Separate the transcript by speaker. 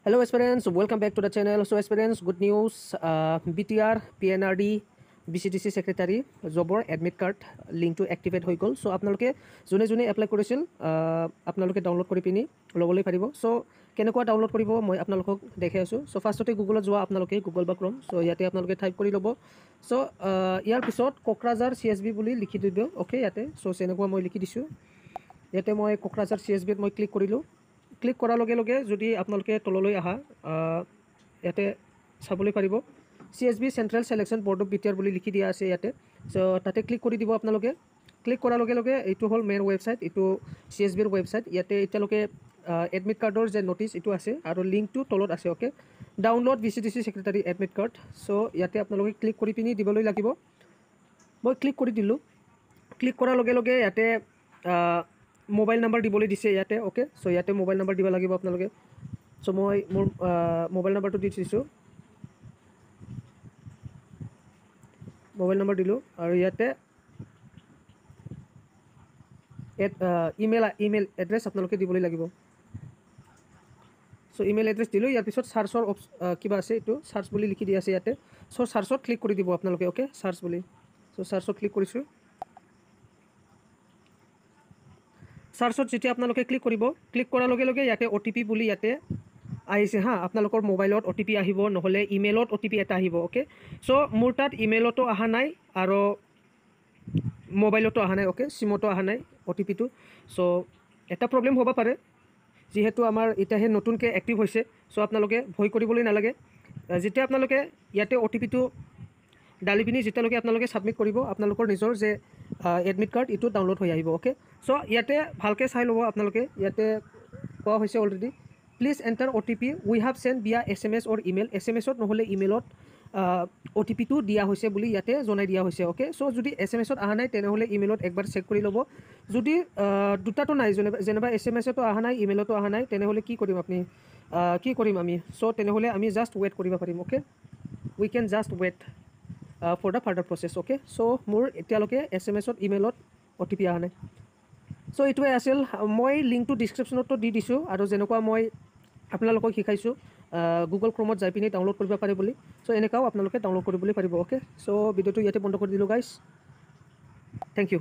Speaker 1: Hello aspirants, welcome back to the channel. So aspirants, good news. BTR, PNRD, BCTC Secretary, Jobber admit card link to activate হৈ গ'ল. So আপোনালোকে যোনে apply কৰিছিল আপোনালোকে download কৰি পিনি ল'বলৈ পাৰিব. So কেনেকুৱা ডাউনলোড কৰিব মই আপোনালোকক দেখাই আছোঁ. So ফাৰ্ষ্টতে গুগলত যোৱা আপোনালোকে গুগল বা ক্ৰম. So ইয়াতে আপোনালোকে টাইপ কৰি ল'ব. So ইয়াৰ পিছত কোকৰাঝাৰ CSB বুলি লিখি দিব. ওকে ইয়াতে. So এনেকুৱা মই লিখি দিছোঁ. ইয়াতে মই কোকৰাঝাৰ CSB মই ক্লিক কৰিলোঁ. ক্লিক কৰাৰ লগে লগে যদি আপোনালোকে তললৈ আহা ইয়াতে চাবলৈ পাৰিব CSB central selection board of BTR বুলি লিখি দিয়া আছে ইয়াতে সো তাতে ক্লিক কৰি দিব আপোনালোকে ক্লিক কৰাৰ লগে লগে এইটো হ'ল মেইন ৱেবছাইট এইটো CSB ৰ ৱেবছাইট ইয়াতে এতিয়ালৈকে এডমিট কাৰ্ডৰ যে নোটিছ এইটো আছে আৰু লিংকটো তলত আছে okay download BCTC secretary admit card so ইয়াতে আপোনালোকে ক্লিক কৰি পিনি দিবলৈ লাগিব মই ক্লিক কৰি দিলোঁ ক্লিক কৰাৰ লগে লগে ইয়াতে মোবাইল নাম্বাৰ দিবলৈ দিছে ইয়াতে ওকে সো ইয়াতে মোবাইল নাম্বাৰ দিব লাগিব আপোনালোকে সো মই মোৰ মোবাইল নাম্বাৰটো দি দিছোঁ মোবাইল নাম্বাৰ দিলোঁ আৰু ইয়াতে ইমেইল এড্ৰেছ আপোনালোকে দিবলৈ লাগিব সো ইমেইল এড্ৰেছ দিলোঁ ইয়াৰ পিছত সাৰ্চৰ কিবা আছে এইটো সাৰ্চ বুলি লিখি দিয়া আছে ইয়াতে সো সাৰ্চত ক্লিক কৰি দিব আপোনালোকে ওকে সাৰ্চ বুলি সো সাৰ্চত ক্লিক কৰিছোঁ সাৰ্চত যেতিয়া আপোনালোকে ক্লিক কৰিব ক্লিক কৰাৰ লগে লগে ইয়াতে OTP বুলি ইয়াতে আহিছে হা আপোনালোকৰ মোবাইলত OTP আহিব নহলে ইমেইলত OTP এটা আহিব ওকে সো মোৰ তাত ইমেইলতো আহা নাই আৰু মোবাইলতো আহা নাই ওকে সিমতো আহা নাই OTP টো সো এটা প্ৰবলেম হ'ব পাৰে যেহেতু আমাৰ এটাহে নতুনকৈ এক্টিভ হৈছে সো আপোনালোকে ভয় কৰিবলৈ নালাগে যেতিয়া আপোনালোকে ইয়াতে OTP টো ডালি পিনি যেতিয়ালৈকে আপোনালোকে সাবমিট কৰিব আপোনালোকৰ নিজৰ যে এডমিট কাৰ্ড ইটো ডাউনলোড হৈ আহিব ওকে সো ইয়াতে ভালকে চাই ল'ব আপোনালোকে ইয়াতে কোৱা হৈছে already please enter OTP we have send via SMS or email SMS-ত নহলে ইমেইলত OTP টো দিয়া হৈছে বুলি ইয়াতে জনাই দিয়া হৈছে ওকে সো যদি SMS-ত আহা নাই তেনেহলে ইমেইলত একবাৰ চেক কৰি ল'ব যদি দুটাটো নাই যেনেবা SMS-তো আহা নাই ইমেইলতো আহা নাই তেনেহলে কি কৰিম আমি সো তেনেহলে আমি জাস্ট ওয়েট কৰিব পাৰিম okay we can just wait for the further process okay so মোৰ এতিয়ালৈকে SMS-ত ইমেইলত OTP আহা নাই সো এইটোৱে আছিল মই লিংকটো ডেসক্ৰিপচনতো দি দিছোঁ আৰু যেনেকুৱা মই আপোনালোকক শিকাইছোঁ গুগল ক্ৰমত যাই পিনি ডাউনলোড কৰিব পাৰে বুলি সো এনেকাও আপোনালোকে ডাউনলোড কৰিবলৈ পাৰিব ওকে সো ভিডিঅ'টো ইয়াতে বন্ধ কৰি দিলোঁ গাইজ থ্যাংক ইউ